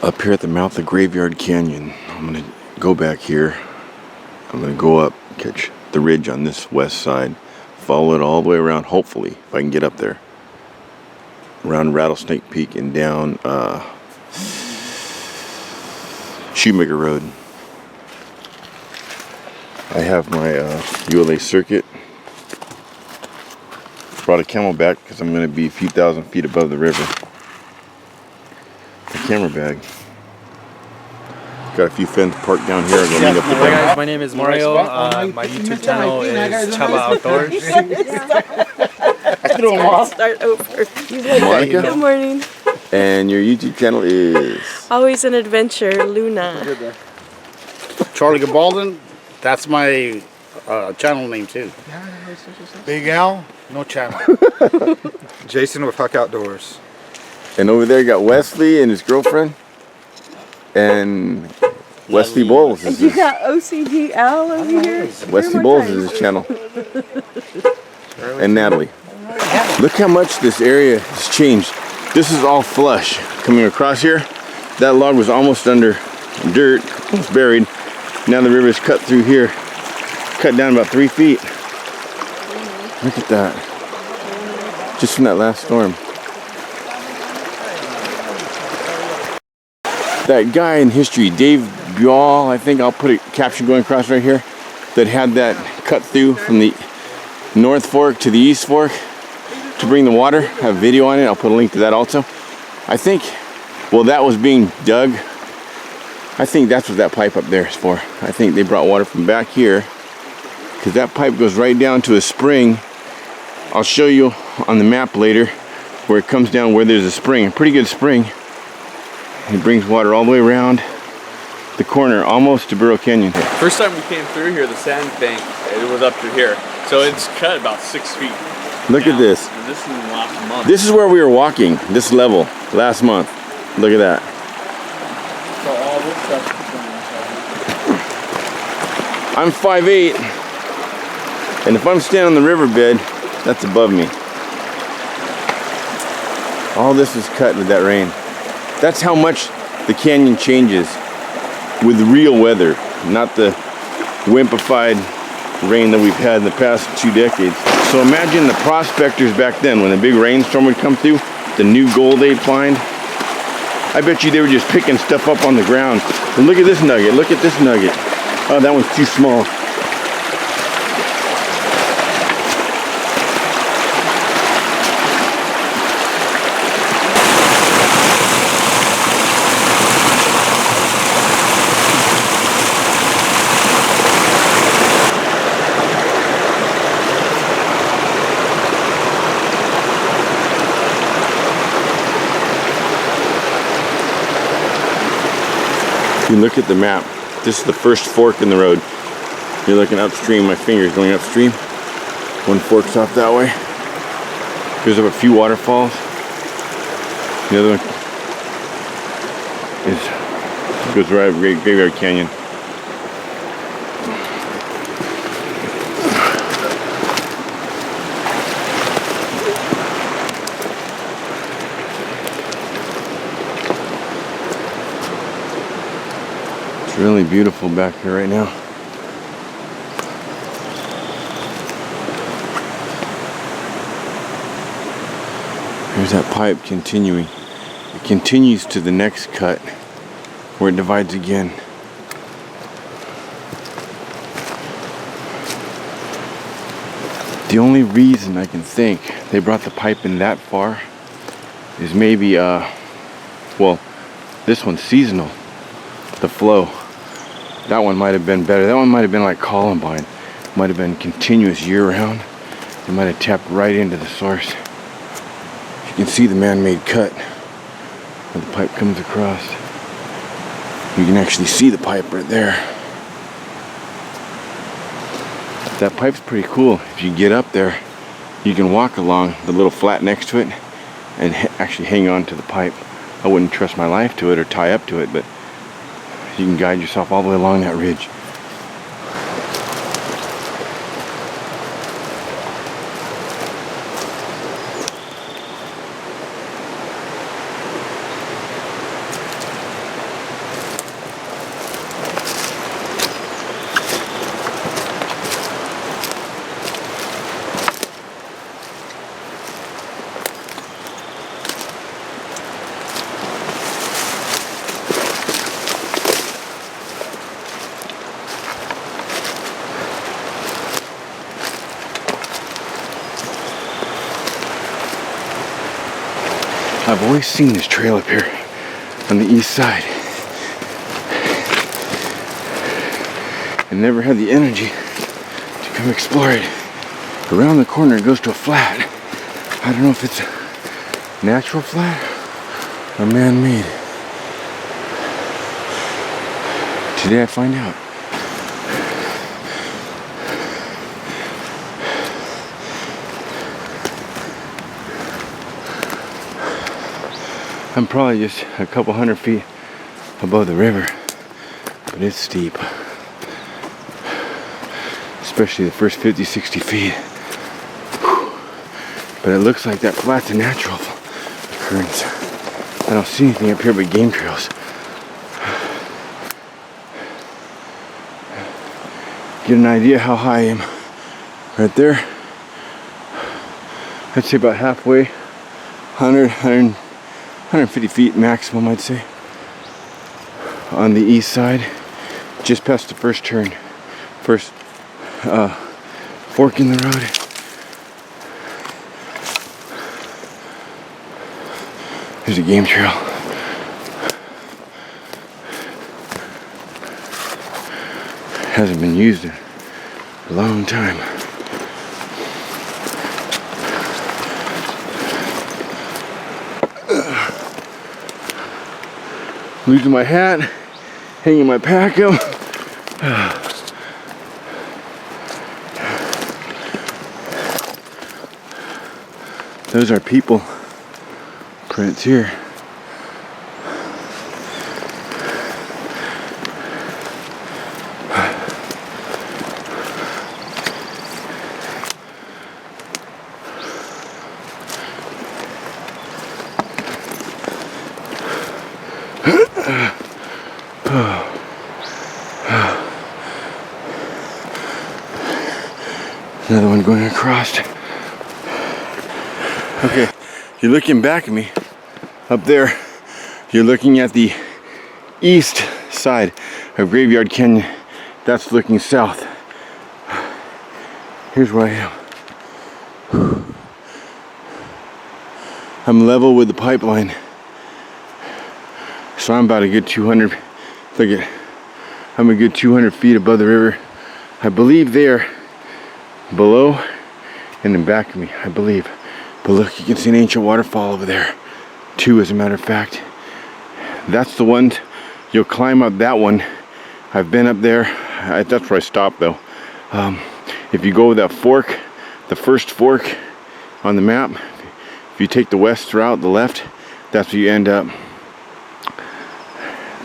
Up here at the mouth of Graveyard Canyon. I'm gonna go back here. I'm gonna go up, catch the ridge on this west side, follow it all the way around, hopefully, if I can get up there. Around Rattlesnake Peak and down Shoemaker Road. I have my ULA circuit. Brought a Camelback because I'm gonna be a few thousand feet above the river. The camera bag. Got a few friends parked down here. Go meet up with them. Hi guys, my name is Mario. My YouTube channel is Chaba Outdoors. Start over. Monica? Good morning. And your YouTube channel is? Always an Adventure, Luna. Charlie Gabalden, that's my channel name too. Big Al, no channel. Jason with Huck Outdoors. And over there you got Wesley and his girlfriend. And Wesley Bowles is You got OCGL over here? Wesley Bowles is his channel. And Natalie. Look how much this area has changed. This is all flush. Coming across here, that log was almost under dirt, almost buried. Now the river's cut through here, cut down about 3 feet. Look at that. Just from that last storm. That guy in history, Dave Buell, I think I'll put a caption going across right here, that had that cut through from the North Fork to the East Fork to bring the water. I have a video on it. I'll put a link to that also. I think, well, that was being dug. I think that's what that pipe up there is for. I think they brought water from back here because that pipe goes right down to a spring. I'll show you on the map later where it comes down where there's a spring, a pretty good spring. It brings water all the way around the corner, almost to Burro Canyon. First time we came through here, the sand bank, it was up to here. So it's cut about 6 feet. Look at this. And this is in the last month. This is where we were walking, this level, last month. Look at that. So all this stuff is going inside. I'm 5'8", and if I'm standing on the riverbed, that's above me. All this is cut with that rain. That's how much the canyon changes with real weather, not the wimpified rain that we've had in the past 2 decades. So imagine the prospectors back then when a big rainstorm would come through, the new gold they'd find. I bet you they were just picking stuff up on the ground. And look at this nugget, look at this nugget. Oh, that one's too small. You look at the map, this is the first fork in the road. You're looking upstream, my finger's going upstream. One forks off that way. Goes up a few waterfalls. The other one goes right up Graveyard Canyon. It's really beautiful back here right now. Here's that pipe continuing. It continues to the next cut where it divides again. The only reason I can think they brought the pipe in that far is maybe, well, this one's seasonal, the flow. That one might have been better. That one might have been like Columbine. Might have been continuous year-round. It might have tapped right into the source. You can see the man-made cut where the pipe comes across. You can actually see the pipe right there. That pipe's pretty cool. If you get up there, you can walk along the little flat next to it and actually hang on to the pipe. I wouldn't trust my life to it or tie up to it, but you can guide yourself all the way along that ridge. I've always seen this trail up here on the east side. I never had the energy to come explore it. Around the corner it goes to a flat. I don't know if it's a natural flat or man-made. Today I find out. I'm probably just a couple hundred feet above the river, but it's steep. Especially the first 50, 60 feet. Whew. But it looks like that flat's a natural occurrence. I don't see anything up here but game trails. Get an idea how high I am. Right there. I'd say about halfway. 150 feet maximum, I'd say. On the east side. Just past the first turn. First fork in the road. There's a game trail. Hasn't been used in a long time. Losing my hat, hanging my pack up. Those are people prints here. Another one going across. Okay, you're looking back at me. Up there, you're looking at the east side of Graveyard Canyon. That's looking south. Here's where I am. I'm level with the pipeline. So I'm about a good 200, look at, I'm a good 200 feet above the river. I believe there, below and in back of me, I believe. But look, you can see an ancient waterfall over there. Two, as a matter of fact. That's the one, you'll climb up that one. I've been up there, that's where I stopped though. If you go with that fork, the first fork on the map, if you take the west route, the left, that's where you end up.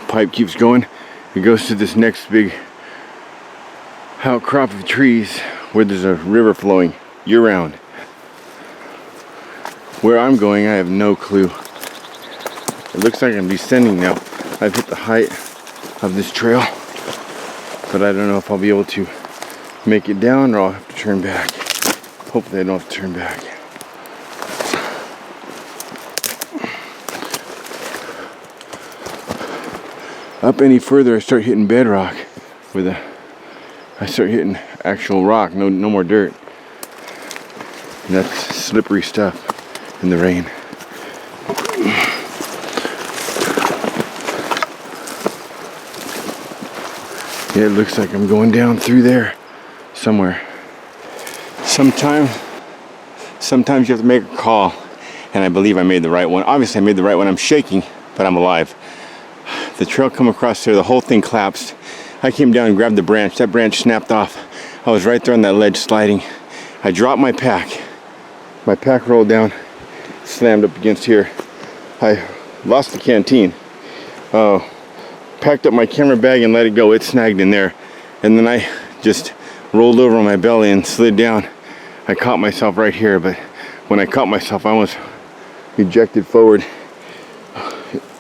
Pipe keeps going, it goes to this next big outcrop of trees where there's a river flowing year-round. Where I'm going, I have no clue. It looks like I'm descending now. I've hit the height of this trail, but I don't know if I'll be able to make it down or I'll have to turn back. Hopefully I don't have to turn back. Up any further, I start hitting bedrock with I start hitting actual rock, no more dirt. And that's slippery stuff in the rain. Yeah, it looks like I'm going down through there somewhere. Sometimes you have to make a call, and I believe I made the right one. Obviously I made the right one. I'm shaking, but I'm alive. The trail come across there, the whole thing collapsed. I came down and grabbed the branch. That branch snapped off. I was right there on that ledge sliding. I dropped my pack. My pack rolled down, slammed up against here. I lost the canteen. Packed up my camera bag and let it go. It snagged in there. And then I just rolled over on my belly and slid down. I caught myself right here, but when I caught myself, I almost ejected forward.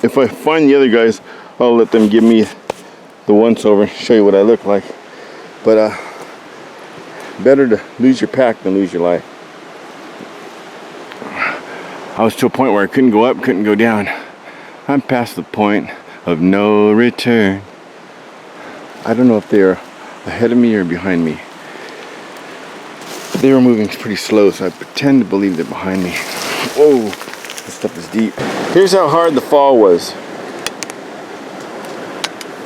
If I find the other guys, I'll let them give me the once over, show you what I look like. But better to lose your pack than lose your life. I was to a point where I couldn't go up, couldn't go down. I'm past the point of no return. I don't know if they're ahead of me or behind me. They were moving pretty slow, so I pretend to believe they're behind me. Whoa, This stuff is deep. Here's how hard the fall was.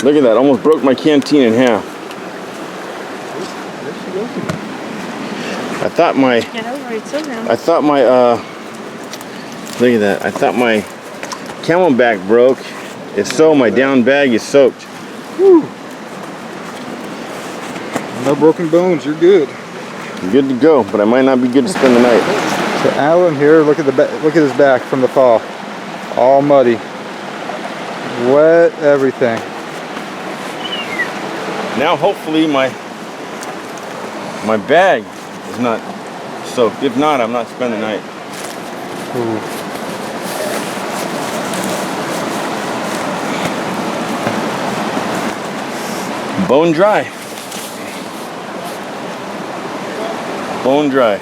Look at that, almost broke my canteen in half. I thought my, Get over it somehow. look at that, I thought my camelback broke. If so, my down bag is soaked. Whew. No broken bones, you're good. I'm good to go, but I might not be good to spend the night. So Alan here, look at his back from the fall. All muddy. Wet everything. Now hopefully my bag is not soaked. If not, I'm not spending the night. Ooh. Bone dry. Bone dry.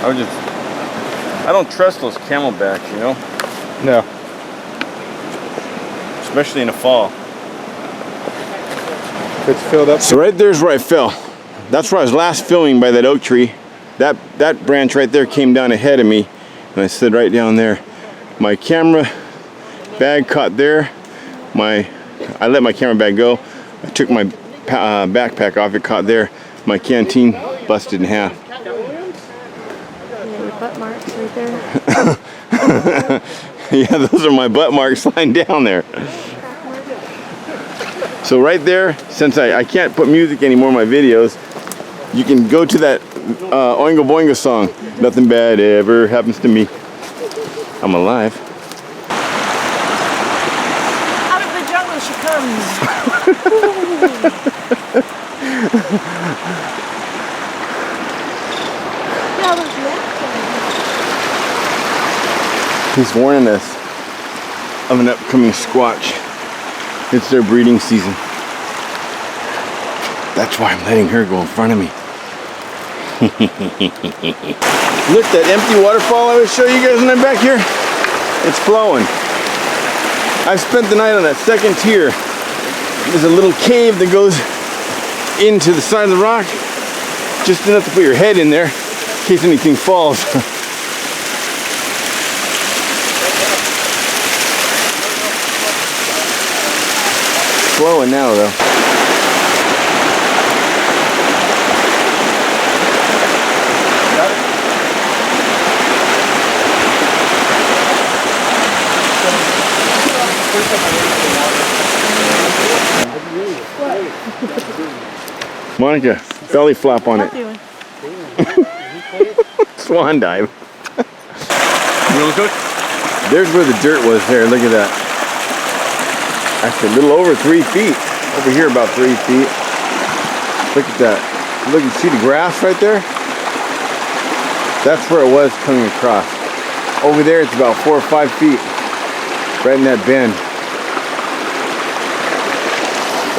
I don't trust those camelbacks, you know? No. Especially in the fall. It's filled up. So right there's where I fell. That's where I was last filming, by that oak tree. That branch right there came down ahead of me, and I slid right down there. My camera bag caught there. I let my camera bag go. I took my backpack off, it caught there. My canteen busted in half. Your butt marks right there. Yeah, those are my butt marks lying down there. So right there, since I can't put music anymore in my videos, you can go to that Oingo Boingo song. Nothing bad ever happens to me. I'm alive. Out of the jungle she comes. Yeah, there's He's warning us of an upcoming squatch. It's their breeding season. That's why I'm letting her go in front of me. Look, that empty waterfall I was showing you guys when I'm back here, it's flowing. I've spent the night on that second tier. There's a little cave that goes into the side of the rock, just enough to put your head in there in case anything falls. Flowing now though. Monica, belly flop on it. doing. Swan dive. You want to cook? There's where the dirt was there. Look at that. Actually, a little over 3 feet. Over here, about 3 feet. Look at that. Look, you see the grass right there? That's where it was coming across. Over there, it's about 4 or 5 feet. Right in that bend.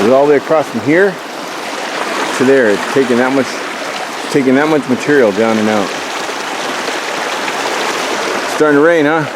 It was all the way across from here to there. It's taking that much material down and out. It's starting to rain, huh?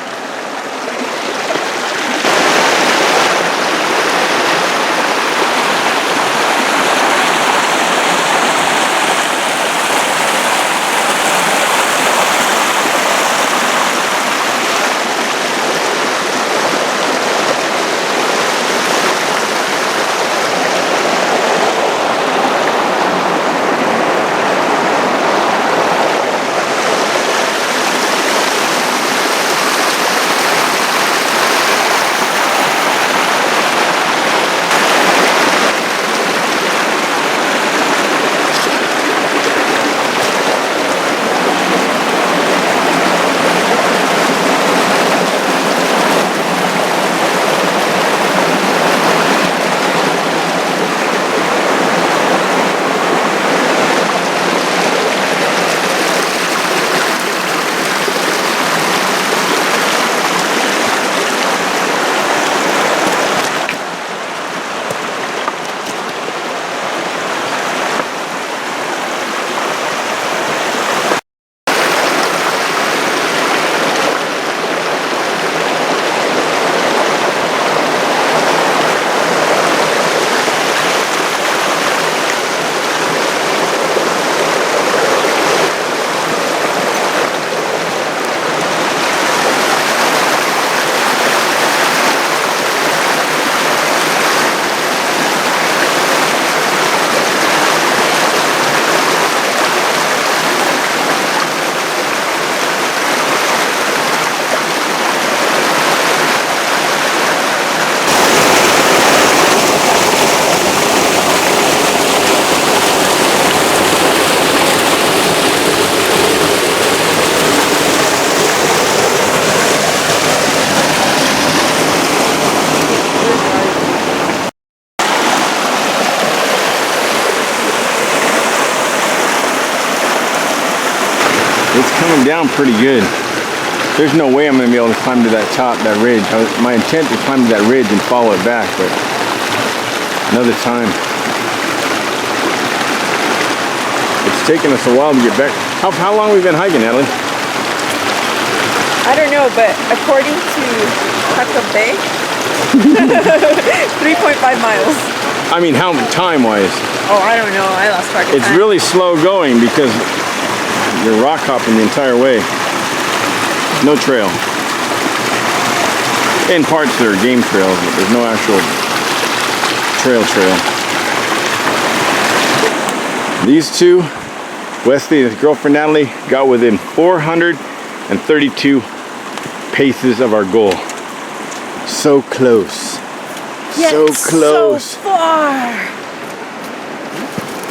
It's coming down pretty good. There's no way I'm going to be able to climb to that top, that ridge. My intent is to climb to that ridge and follow it back, but another time. It's taken us a while to get back. How long have we been hiking, Natalie? I don't know, but according to Taco Bay, 3.5 miles. I mean, how time-wise? Oh, I don't know. I lost track of It's time. really slow going because you're rock hopping the entire way. No trail. In parts there are game trails, but there's no actual trail. These two, Wesley and his girlfriend Natalie, got within 432 paces of our goal. So close. Yet So close. So far.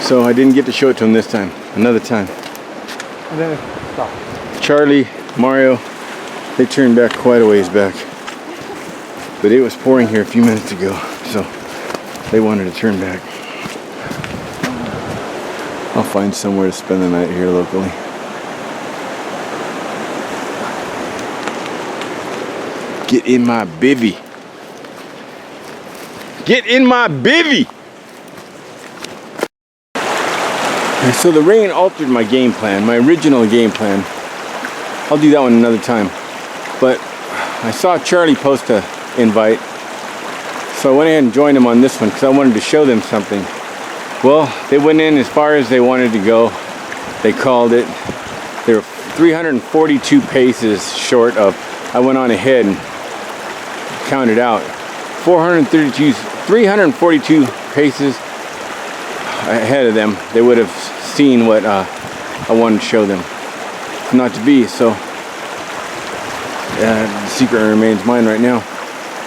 So I didn't get to show it to him this time. Another time. And then stop. Charlie, Mario, they turned back quite a ways back. But it was pouring here a few minutes ago, so they wanted to turn back. I'll find somewhere to spend the night here locally. Get in my bivvy. Get in my bivvy! So the rain altered my game plan, my original game plan. I'll do that one another time. But I saw Charlie post an invite, so I went ahead and joined him on this one because I wanted to show them something. Well, they went in as far as they wanted to go. They called it. They were 342 paces short of. I went on ahead and counted out. 342 paces ahead of them. They would have seen what I wanted to show them. Not to be, so the secret remains mine right now.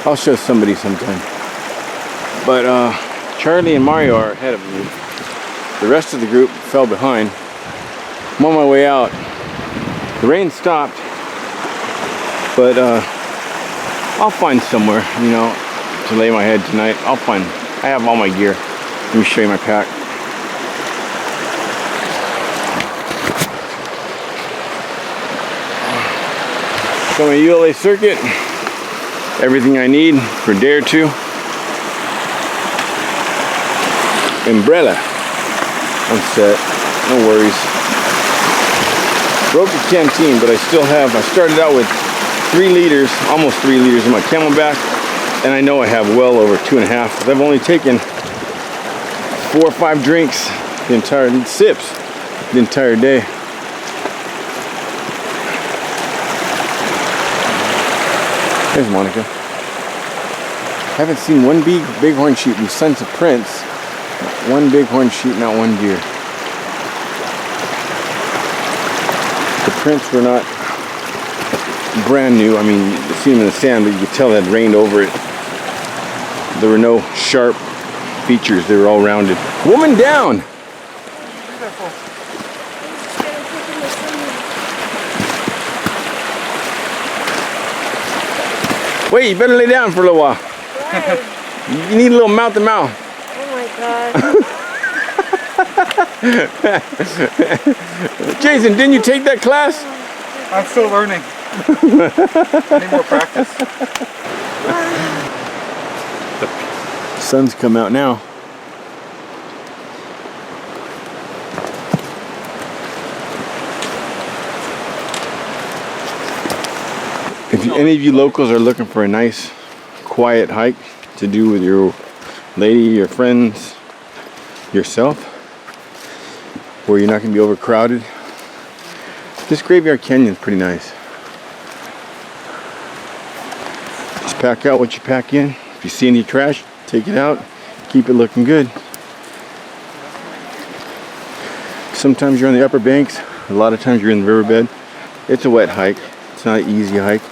I'll show somebody sometime. But Charlie and Mario are ahead of me. The rest of the group fell behind. I'm on my way out. The rain stopped, but I'll find somewhere, you know, to lay my head tonight. I have all my gear. Let me show you my pack. So my ULA circuit, everything I need for a day or two. Umbrella, I'm set, no worries. Broke the canteen, but I started out with 3 liters, almost 3 liters in my Camelback, and I know I have well over 2.5, because I've only taken 4 or 5 drinks, sips, the entire day. There's Monica. I haven't seen one bighorn sheep since the Prince. One bighorn sheep, not one deer. The Prince were not brand new. I mean, you see them in the sand, but you could tell it had rained over it. There were no sharp features. They were all rounded. Woman down! Wait, you better lay down for a little while. Why? You need a little mouth to mouth. Oh my god. Jason, didn't you take that class? I'm still learning. I need more practice. The sun's come out now. If any of you locals are looking for a nice, quiet hike to do with your lady, your friends, yourself, where you're not going to be overcrowded, this Graveyard Canyon is pretty nice. Just pack out what you pack in. If you see any trash, take it out. Keep it looking good. Sometimes you're on the upper banks. A lot of times you're in the riverbed. It's a wet hike. It's not an easy hike.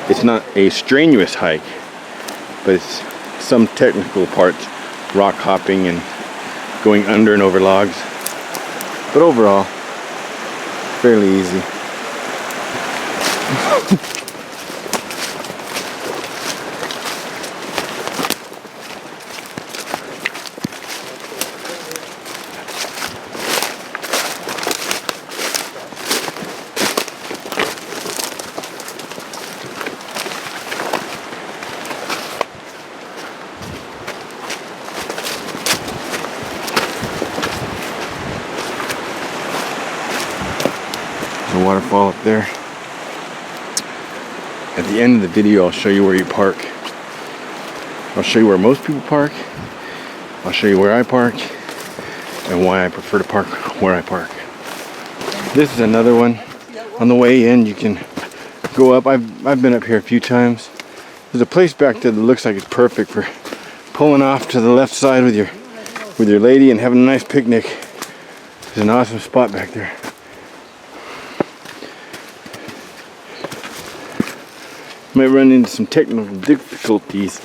It's not a strenuous hike, but it's some technical parts, rock hopping and going under and over logs. But overall, fairly easy. the waterfall up there. At the end of the video, I'll show you where you park. I'll show you where most people park. I'll show you where I park and why I prefer to park where I park. This is another one. On the way in, you can go up. I've been up here a few times. There's a place back there that looks like it's perfect for pulling off to the left side with your lady and having a nice picnic. There's an awesome spot back there. Might run into some technical difficulties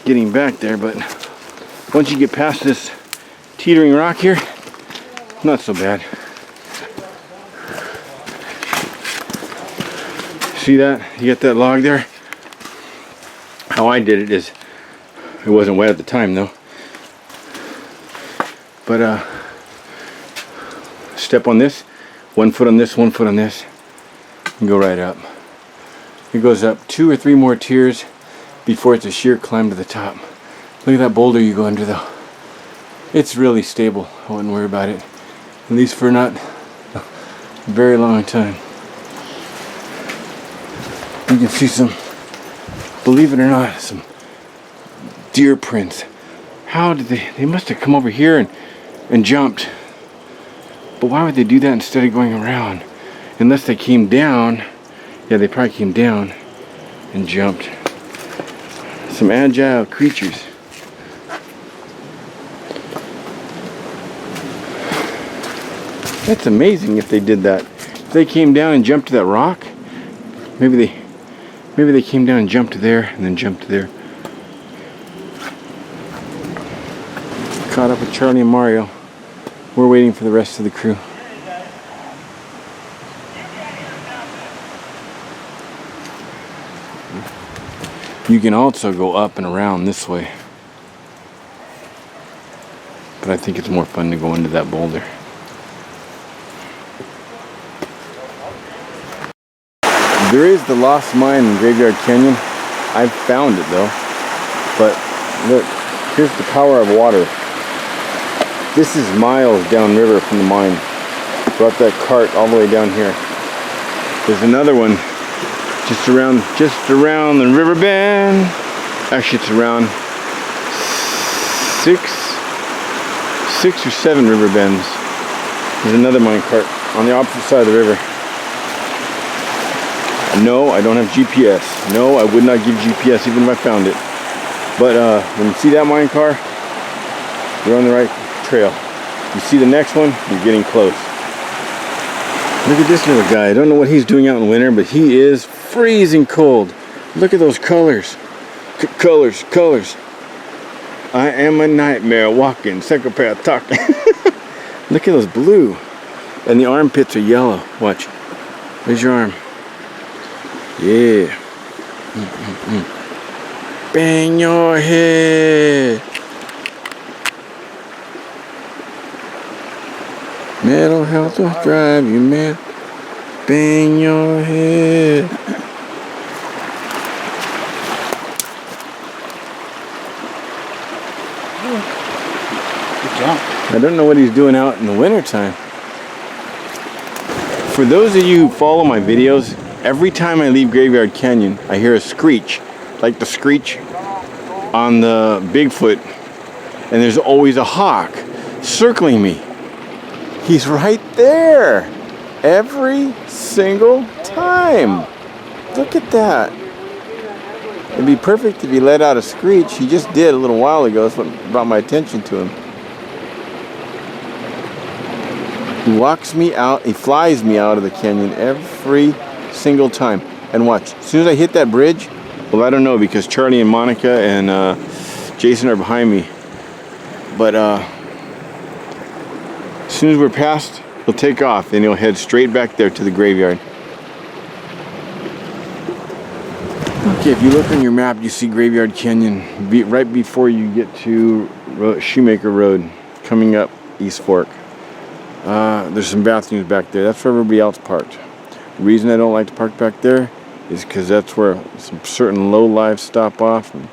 getting back there, but once you get past this teetering rock here, not so bad. See that? You get that log there? How I did it is, it wasn't wet at the time though, but step on this, 1 foot on this, 1 foot on this, and go right up. It goes up 2 or 3 more tiers before it's a sheer climb to the top. Look at that boulder you go under though. It's really stable. I wouldn't worry about it. At least for not a very long time. You can see some, believe it or not, some deer prints. How did they must have come over here and jumped. But why would they do that instead of going around? Unless they came down. Yeah, they probably came down and jumped. Some agile creatures. That's amazing if they did that. If they came down and jumped to that rock, maybe they came down and jumped to there and then jumped to there. Caught up with Charlie and Mario. We're waiting for the rest of the crew. You can also go up and around this way. But I think it's more fun to go into that boulder. There is the lost mine in Graveyard Canyon. I've found it though. But look, here's the power of water. This is miles downriver from the mine. Brought that cart all the way down here. There's another one just around the river bend. Actually, it's around six or seven river bends. There's another mine cart on the opposite side of the river. No, I don't have GPS. No, I would not give GPS even if I found it. But when you see that mine car, you're on the right trail. You see the next one, you're getting close. Look at this little guy. I don't know what he's doing out in winter, but he is freezing cold. Look at those colors. Colors. I am a nightmare walking, psychopath talking. Look at those blue. And the armpits are yellow. Watch. There's your arm. Yeah. Bang your head. Mental health will drive you mad. Bang your head. Good job. I don't know what he's doing out in the wintertime. For those of you who follow my videos, every time I leave Graveyard Canyon, I hear a screech, like the screech on the Bigfoot, and there's always a hawk circling me. He's right there every single time. Look at that. It'd be perfect if he let out a screech. He just did a little while ago. That's what brought my attention to him. He walks me out, he flies me out of the canyon every single time. And watch, as soon as I hit that bridge, well, I don't know because Charlie and Monica and Jason are behind me. But as soon as we're past, he'll take off and he'll head straight back there to the graveyard. Okay, if you look on your map, you see Graveyard Canyon right before you get to Shoemaker Road, coming up East Fork. There's some bathrooms back there. That's where everybody else parked. The reason I don't like to park back there is because that's where some certain low lives stop off. And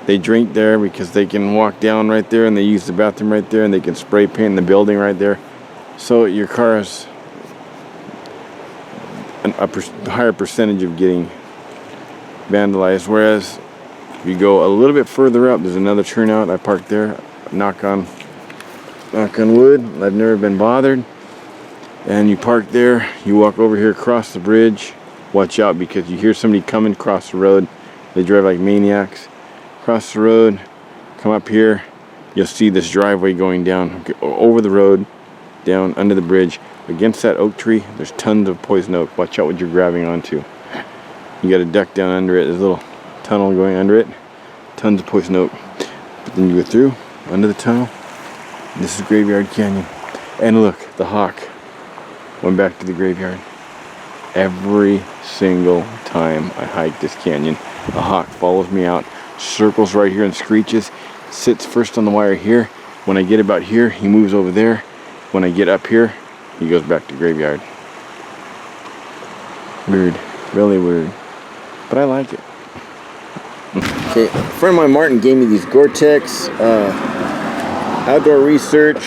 they drink there because they can walk down right there and they use the bathroom right there and they can spray paint the building right there. So your car is higher percentage of getting vandalized. Whereas if you go a little bit further up, there's another turnout. I parked there. Knock on wood. I've never been bothered. And you park there. You walk over here, across the bridge. Watch out because you hear somebody coming across the road. They drive like maniacs. Cross the road. Come up here. You'll see this driveway going down over the road, down under the bridge. Against that oak tree, there's tons of poison oak. Watch out what you're grabbing onto. You got to duck down under it. There's a little tunnel going under it. Tons of poison oak. But then you go through, under the tunnel. This is Graveyard Canyon. And look, the hawk went back to the graveyard. Every single time I hike this canyon, a hawk follows me out, circles right here and screeches, sits first on the wire here. When I get about here, he moves over there. When I get up here, he goes back to graveyard. Weird, really weird, but I like it. Okay, a friend of mine, Martin, gave me these Gore-Tex outdoor research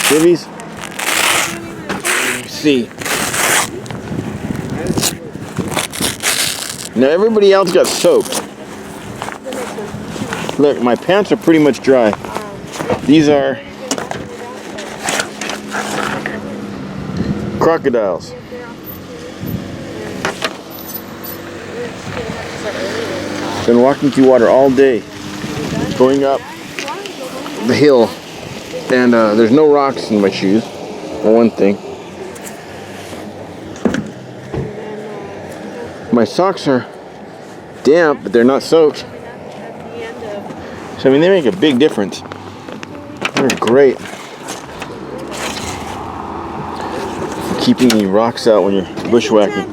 civvies. See, now everybody else got soaked. Look, my pants are pretty much dry. These are crocodiles. Been walking through water all day, going up the hill, and there's no rocks in my shoes, for one thing. My socks are damp, but they're not soaked. So, I mean, they make a big difference. They're great. Keeping the rocks out when you're bushwhacking.